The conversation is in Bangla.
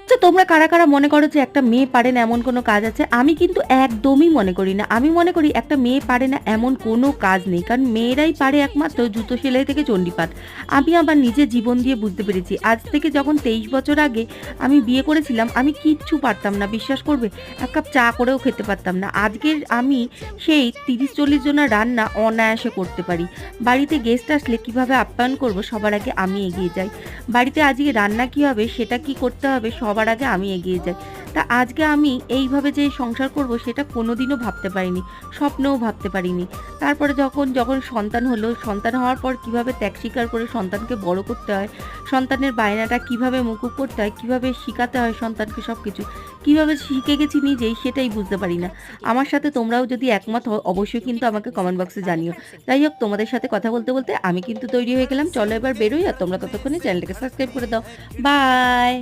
তো তোমরা কারা, কারা মনে করো যে একটা মেয়ে পারে না এমন কোনো কাজ আছে? আমি কিন্তু একদমই মনে করি না। আমি মনে করি একটা মেয়ে পারে না এমন কোনো কাজ নেই। কারণ মেয়েরাই পারে একমাত্র জুতো সেলাই থেকে চণ্ডীপাঠ। আমি আমার নিজের জীবন দিয়ে বুঝতে পেরেছি। আজ থেকে যখন ২৩ বছর আগে আমি বিয়ে করেছিলাম, আমি কিচ্ছু পারতাম না। বিশ্বাস করবে? ১ কাপ চা করেও খেতে পারতাম না। আজকের আমি সেই ৩০-৪০ জনের রান্না অনায়াসে করতে পারি। বাড়িতে গেস্ট আসলে কিভাবে আপ্যায়ন করব সবার আগে আমি এগিয়ে যাই। বাড়িতে আজকে রান্না কি হবে, সেটা কি করতে হবে সবার আগে আমি এগিয়ে যাই। তা আজকে আমি এইভাবে যে সংসার করব সেটা কোনোদিনও ভাবতে পারিনি। স্বপ্নেও ভাবতে পারিনি। তারপরে যখন সন্তান হলো, সন্তান হওয়ার পর কিভাবে ত্যাগ স্বীকার করে সন্তানকে বড় করতে হয়, সন্তানের বায়নাটা কিভাবে মকুব করতে হয়, কিভাবে শিখাতে হয় সন্তানকে সবকিছু, কিভাবে শিখে গেছি নিজেই সেটাই বুঝতে পারি না। আমার সাথে তোমরাও যদি একমত হও অবশ্যই কিন্তু আমাকে কমেন্ট বক্সে জানিও। যাই হোক, তোমাদের সাথে কথা বলতে, বলতে আমি কিন্তু তৈরি হয়ে গেলাম। চলো এবার বেরোই। আর তোমরা ততক্ষণে চ্যানেলটাকে সাবস্ক্রাইব করে দাও। বাই।